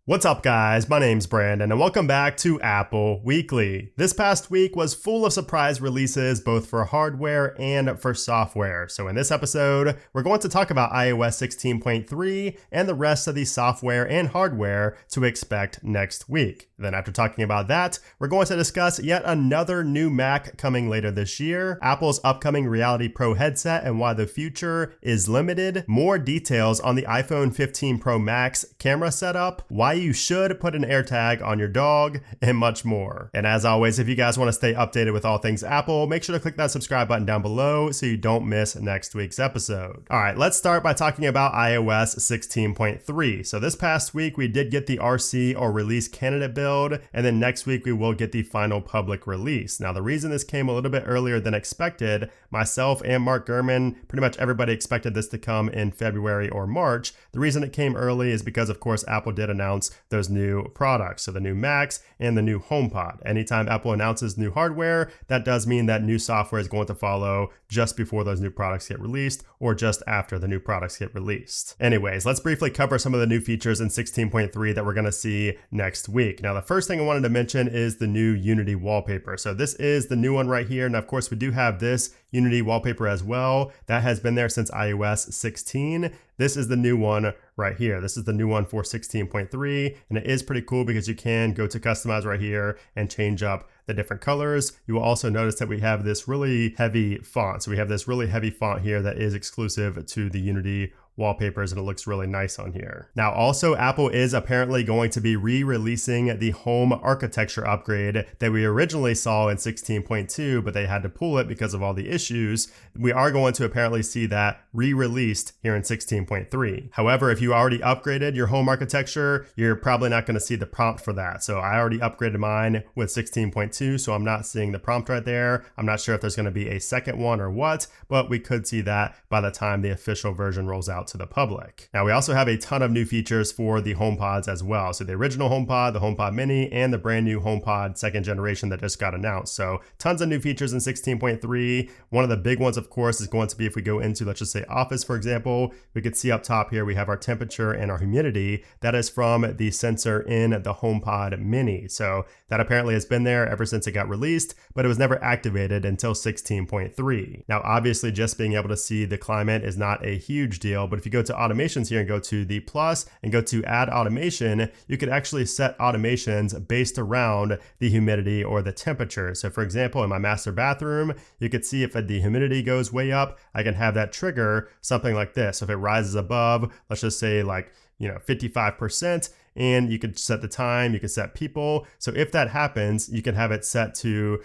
What's up guys, my name's Brandon and welcome back to Apple Weekly. This past week was full of surprise releases both for hardware and for software. So in this episode, we're going to talk about iOS 16.3 and the rest of the software and hardware to expect next week. Then after talking about that, we're going to discuss yet another new Mac coming later this year, Apple's upcoming Reality Pro headset and why the future is limited, more details on the iPhone 15 Pro Max camera setup, why you should put an AirTag on your dog, and much more. And as always, if you guys want to stay updated with all things Apple, make sure to click that subscribe button down below so you don't miss next week's episode. All right, let's start by talking about iOS 16.3. So this past week, we did get the RC or release candidate build, and then next week we will get the final public release. Now, the reason this came a little bit earlier than expected, myself and Mark Gurman, pretty much everybody expected this to come in February or March. The reason it came early is because, of course, Apple did announce those new products, so the new Macs and the new HomePod. Anytime Apple announces new hardware, that does mean that new software is going to follow just before those new products get released or just after the new products get released. Anyways, let's briefly cover some of the new features in 16.3 that we're going to see next week. Now, the first thing I wanted to mention is the new Unity wallpaper. So this is the new one right here. And of course, we do have this Unity wallpaper as well. That has been there since iOS 16. This is the new one right here. This is the new one for 16.3, and it is pretty cool because you can go to customize right here and change up the different colors. You will also notice that we have this really heavy font. So we have this really heavy font here that is exclusive to the Unity wallpapers, and it looks really nice on here. Now, also, Apple is apparently going to be re-releasing the home architecture upgrade that we originally saw in 16.2, but they had to pull it because of all the issues. We are going to apparently see that re-released here in 16.3. However, if you already upgraded your home architecture, you're probably not going to see the prompt for that. So I already upgraded mine with 16.2, so I'm not seeing the prompt right there. I'm not sure if there's going to be a second one or what, but we could see that by the time the official version rolls out to the public. Now, we also have a ton of new features for the HomePods as well. So the original HomePod, the HomePod Mini, and the brand new HomePod second generation that just got announced. So tons of new features in 16.3. One of the big ones, of course, is going to be if we go into, let's just say Office, for example, we could see up top here, we have our temperature and our humidity. That is from the sensor in the HomePod Mini. So that apparently has been there ever since it got released, but it was never activated until 16.3. Now, obviously, just being able to see the climate is not a huge deal, but if you go to automations here and go to the plus and go to add automation, you could actually set automations based around the humidity or the temperature. So for example, in my master bathroom, you could see if the humidity goes way up, I can have that trigger something like this. So if it rises above, let's just say 55%, and you could set the time, you could set people. So if that happens, you can have it set to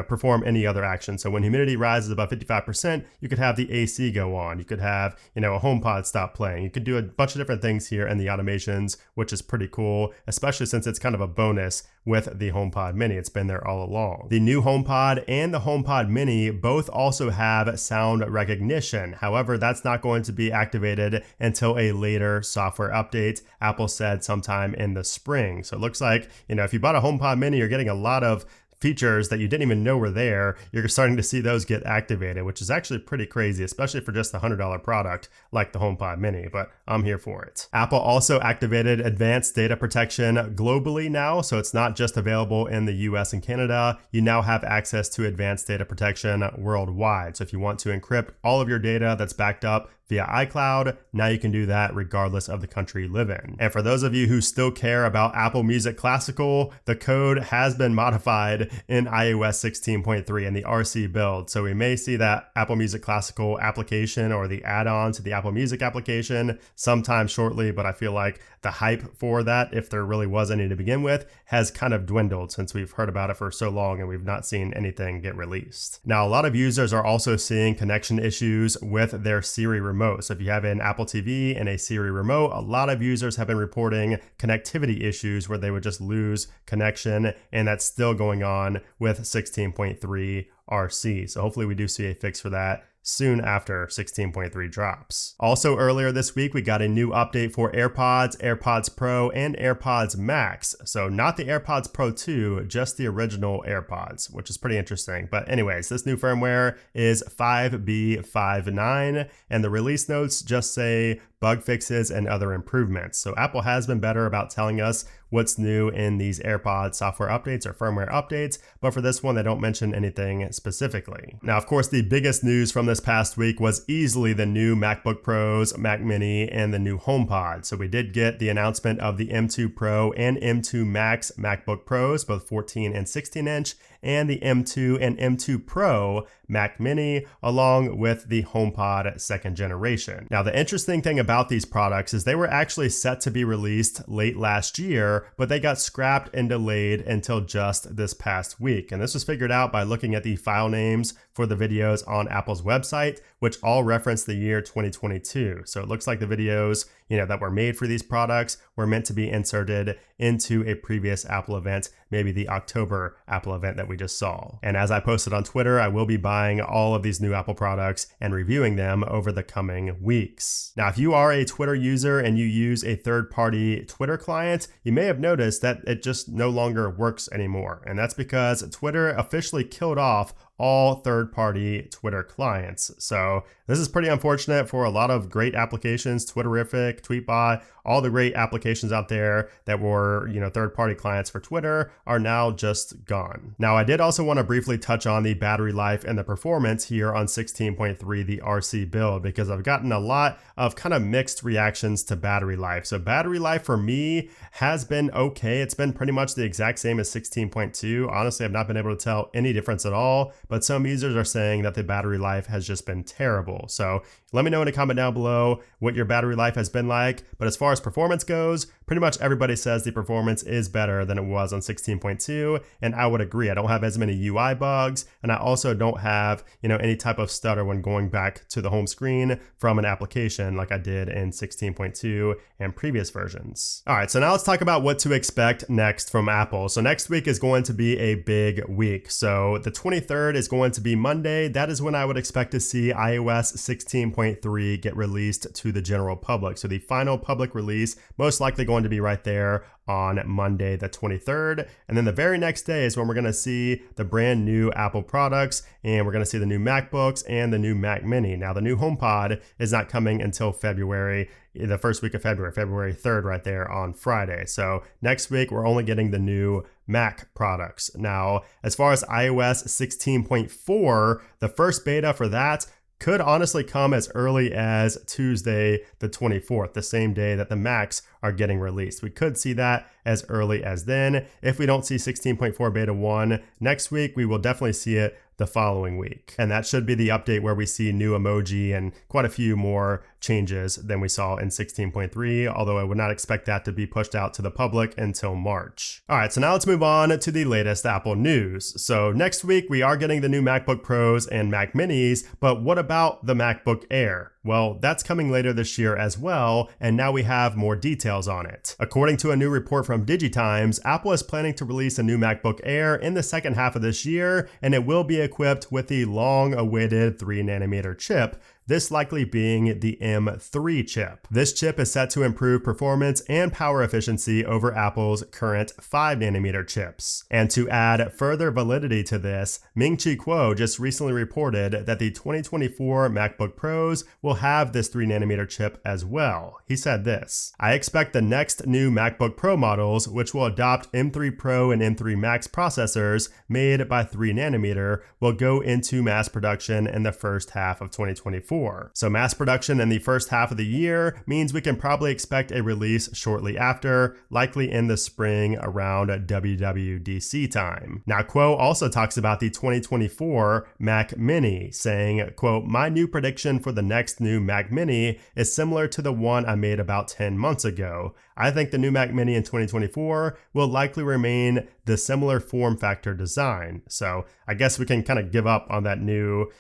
perform any other action. So when humidity rises above 55%, you could have the AC go on. You could have, a HomePod stop playing. You could do a bunch of different things here in the automations, which is pretty cool, especially since it's kind of a bonus with the HomePod Mini. It's been there all along. The new HomePod and the HomePod Mini both also have sound recognition. However, that's not going to be activated until a later software update. Apple said sometime in the spring. So it looks like, if you bought a HomePod Mini, you're getting a lot of features that you didn't even know were there. You're starting to see those get activated, which is actually pretty crazy, especially for just a $100 product like the HomePod Mini, but I'm here for it. Apple also activated advanced data protection globally now, so it's not just available in the US and Canada. You now have access to advanced data protection worldwide. So if you want to encrypt all of your data that's backed up via iCloud, now you can do that regardless of the country you live in. And for those of you who still care about Apple Music Classical, the code has been modified in iOS 16.3 in the RC build. So we may see that Apple Music Classical application or the add-on to the Apple Music application sometime shortly, but I feel like the hype for that, if there really was any to begin with, has kind of dwindled since we've heard about it for so long and we've not seen anything get released. Now, a lot of users are also seeing connection issues with their Siri remote. So if you have an Apple TV and a Siri remote, a lot of users have been reporting connectivity issues where they would just lose connection, and that's still going on with 16.3 WWDC. So hopefully we do see a fix for that soon after 16.3 drops. Also earlier this week, we got a new update for AirPods, AirPods Pro, and AirPods Max. So not the AirPods Pro 2, just the original AirPods, which is pretty interesting. But anyways, this new firmware is 5B59, and the release notes just say bug fixes and other improvements. So Apple has been better about telling us what's new in these AirPods software updates or firmware updates, but for this one, they don't mention anything specifically. Now, of course, the biggest news from this past week was easily the new MacBook Pros, Mac Mini, and the new HomePod. So we did get the announcement of the M2 Pro and M2 Max MacBook Pros, both 14 and 16 inch, and the M2 and M2 Pro Mac Mini, along with the HomePod 2nd generation. Now, the interesting thing about these products is they were actually set to be released late last year, but they got scrapped and delayed until just this past week. And this was figured out by looking at the file names for the videos on Apple's website, which all reference the year 2022. So it looks like the videos, that were made for these products were meant to be inserted into a previous Apple event, maybe the October Apple event that we just saw. And as I posted on Twitter, I will be buying all of these new Apple products and reviewing them over the coming weeks. Now, if you are a Twitter user and you use a third-party Twitter client, you may have noticed that it just no longer works anymore. And that's because Twitter officially killed off all third-party Twitter clients. So this is pretty unfortunate for a lot of great applications, Twitterrific, Tweetbot, all the great applications out there that were, third-party clients for Twitter are now just gone. Now, I did also want to briefly touch on the battery life and the performance here on 16.3, the RC build, because I've gotten a lot of kind of mixed reactions to battery life. So battery life for me has been okay. It's been pretty much the exact same as 16.2. Honestly, I've not been able to tell any difference at all, but some users are saying that the battery life has just been terrible. So let me know in a comment down below what your battery life has been like. But as far as performance goes, pretty much everybody says the performance is better than it was on 16.2, and I would agree. I don't have as many UI bugs, and I also don't have, any type of stutter when going back to the home screen from an application like I did in 16.2 and previous versions. All right, so now let's talk about what to expect next from Apple. So next week is going to be a big week. So the 23rd is going to be Monday. That is when I would expect to see iOS 16.3 get released to the general public. So the final public release, most likely going to be right there on Monday the 23rd. And then the very next day is when we're going to see the brand new Apple products, and we're going to see the new MacBooks and the new Mac Mini. Now, the new HomePod is not coming until February, the first week of February, February 3rd right there on Friday. So next week, we're only getting the new Mac products. Now, as far as iOS 16.4, the first beta for that could honestly come as early as Tuesday the 24th, the same day that the Macs are getting released. We could see that as early as then. If we don't see 16.4 beta 1 next week, we will definitely see it the following week. And that should be the update where we see new emoji and quite a few more changes than we saw in 16.3, although I would not expect that to be pushed out to the public until March. All right, so now let's move on to the latest Apple news. So next week, we are getting the new MacBook Pros and Mac Minis, but what about the MacBook Air? Well, that's coming later this year as well, and now we have more details on it. According to a new report from DigiTimes, Apple is planning to release a new MacBook Air in the second half of this year, and it will be equipped with the long-awaited 3nm chip, this likely being the M3 chip. This chip is set to improve performance and power efficiency over Apple's current 5nm chips. And to add further validity to this, Ming-Chi Kuo just recently reported that the 2024 MacBook Pros will have this 3nm chip as well. He said this: "I expect the next new MacBook Pro models, which will adopt M3 Pro and M3 Max processors made by 3nm, will go into mass production in the first half of 2024. So mass production in the first half of the year means we can probably expect a release shortly after, likely in the spring around WWDC time." Now, Kuo also talks about the 2024 Mac Mini, saying, quote, "My new prediction for the next new Mac Mini is similar to the one I made about 10 months ago. I think the new Mac Mini in 2024 will likely remain the similar form factor design." So I guess we can kind of give up on that new,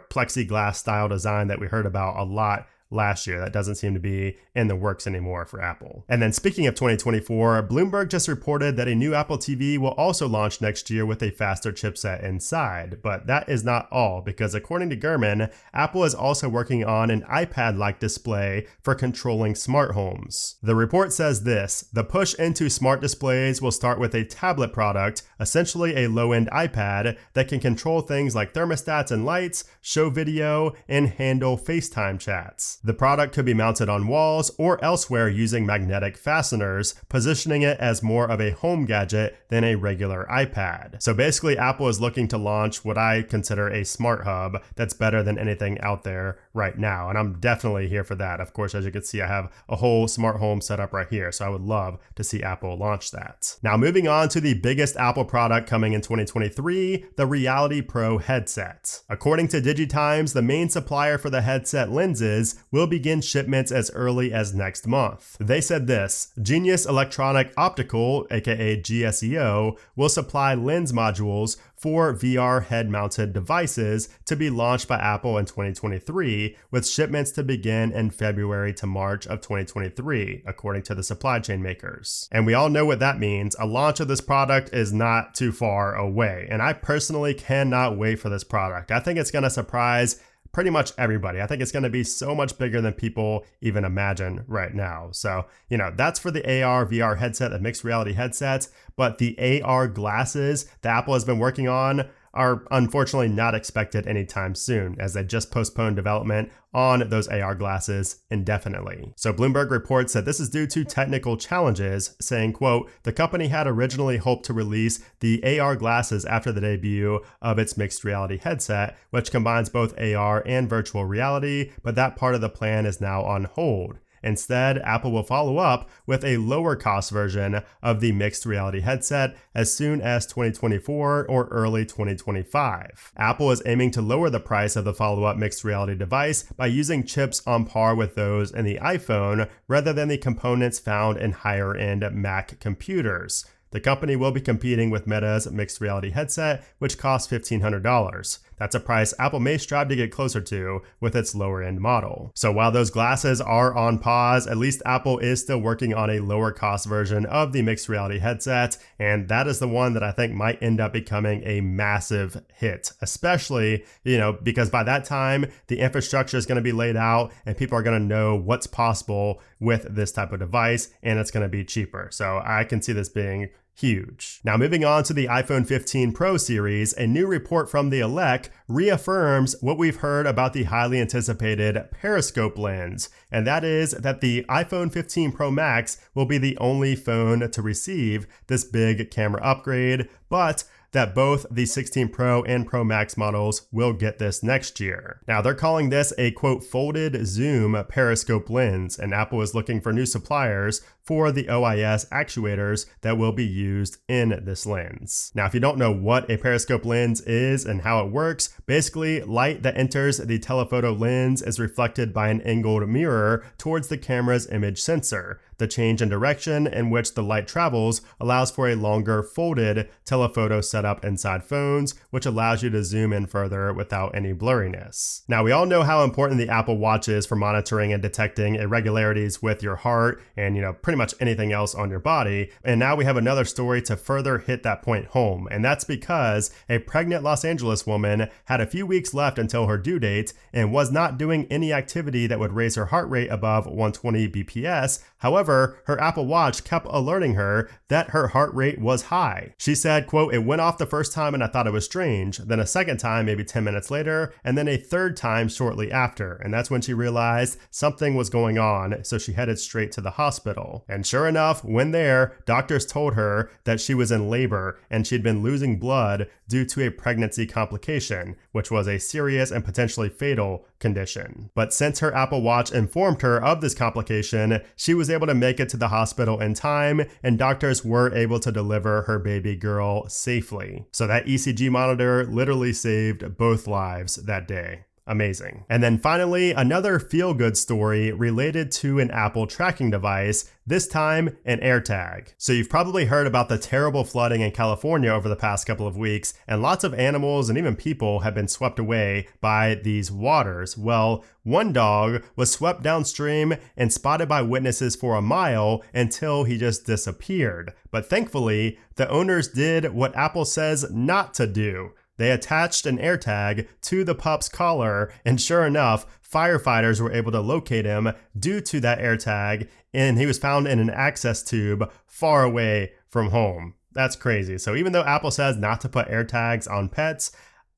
plexiglass style design that we heard about a lot last year. That doesn't seem to be in the works anymore for Apple. And then speaking of 2024, Bloomberg just reported that a new Apple TV will also launch next year with a faster chipset inside. But that is not all, because according to Gurman, Apple is also working on an iPad-like display for controlling smart homes. The report says this: the push into smart displays will start with a tablet product, essentially a low-end iPad that can control things like thermostats and lights, show video, and handle FaceTime chats. The product could be mounted on walls or elsewhere using magnetic fasteners, positioning it as more of a home gadget than a regular iPad. So basically, Apple is looking to launch what I consider a smart hub that's better than anything out there right now, and I'm definitely here for that. Of course, as you can see, I have a whole smart home set up right here, so I would love to see Apple launch that. Now, moving on to the biggest Apple product coming in 2023, the Reality Pro headset. According to DigiTimes, the main supplier for the headset lenses will begin shipments as early as next month. They said this: Genius Electronic Optical, aka GSEO, will supply lens modules for VR head-mounted devices to be launched by Apple in 2023, with shipments to begin in February to March of 2023, according to the supply chain makers. And we all know what that means. A launch of this product is not too far away, and I personally cannot wait for this product. I think it's going to surprise pretty much everybody. I think it's going to be so much bigger than people even imagine right now. So, that's for the AR VR headset, the mixed reality headsets, but the AR glasses that Apple has been working on are unfortunately not expected anytime soon, as they just postponed development on those AR glasses indefinitely. So Bloomberg reports that this is due to technical challenges, saying, quote, the company had originally hoped to release the AR glasses after the debut of its mixed reality headset, which combines both AR and virtual reality, but that part of the plan is now on hold. Instead, Apple will follow up with a lower cost version of the mixed reality headset as soon as 2024 or early 2025. Apple is aiming to lower the price of the follow-up mixed reality device by using chips on par with those in the iPhone rather than the components found in higher-end Mac computers. The company will be competing with Meta's mixed reality headset, which costs $1,500. That's a price Apple may strive to get closer to with its lower end model. So while those glasses are on pause, at least Apple is still working on a lower cost version of the mixed reality headset, and that is the one that I think might end up becoming a massive hit, especially, because by that time, the infrastructure is going to be laid out and people are going to know what's possible with this type of device, and it's going to be cheaper. So I can see this being huge. Now, moving on to the iPhone 15 Pro series, a new report from the Elec reaffirms what we've heard about the highly anticipated Periscope lens, and that is that the iPhone 15 Pro Max will be the only phone to receive this big camera upgrade, but that both the 16 Pro and Pro Max models will get this next year. Now, they're calling this a, quote, folded zoom periscope lens, and Apple is looking for new suppliers for the OIS actuators that will be used in this lens. Now, if you don't know what a periscope lens is and how it works, basically light that enters the telephoto lens is reflected by an angled mirror towards the camera's image sensor. The change in direction in which the light travels allows for a longer folded telephoto setup inside phones, which allows you to zoom in further without any blurriness. Now, we all know how important the Apple Watch is for monitoring and detecting irregularities with your heart and, pretty much anything else on your body. And now we have another story to further hit that point home. And that's because a pregnant Los Angeles woman had a few weeks left until her due date and was not doing any activity that would raise her heart rate above 120 BPS. However, her Apple Watch kept alerting her that her heart rate was high. She said, quote, it went off the first time and I thought it was strange, then a second time maybe 10 minutes later, and then a third time shortly after. And that's when she realized something was going on, so she headed straight to the hospital. And sure enough, when there, doctors told her that she was in labor and she'd been losing blood due to a pregnancy complication, which was a serious and potentially fatal condition. But since her Apple Watch informed her of this complication, she was able to make it to the hospital in time, and doctors were able to deliver her baby girl safely. So that ECG monitor literally saved both lives that day. Amazing. And then finally, another feel-good story related to an Apple tracking device, this time an AirTag. So you've probably heard about the terrible flooding in California over the past couple of weeks, and lots of animals and even people have been swept away by these waters. Well, one dog was swept downstream and spotted by witnesses for a mile until he just disappeared. But thankfully, the owners did what Apple says not to do. They attached an AirTag to the pup's collar, and sure enough, firefighters were able to locate him due to that AirTag, and he was found in an access tube far away from home. That's crazy. So even though Apple says not to put AirTags on pets,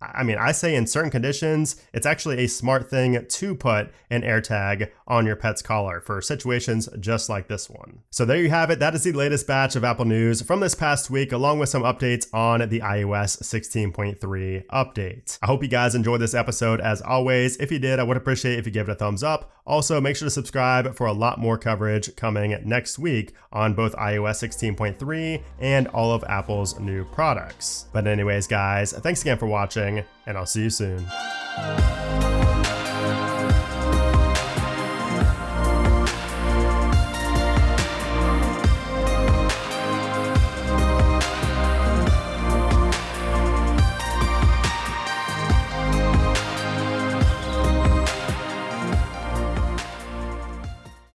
I say in certain conditions, it's actually a smart thing to put an AirTag on your pet's collar for situations just like this one. So there you have it. That is the latest batch of Apple news from this past week, along with some updates on the iOS 16.3 update. I hope you guys enjoyed this episode as always. If you did, I would appreciate if you gave it a thumbs up. Also, make sure to subscribe for a lot more coverage coming next week on both iOS 16.3 and all of Apple's new products. But anyways, guys, thanks again for watching, and I'll see you soon.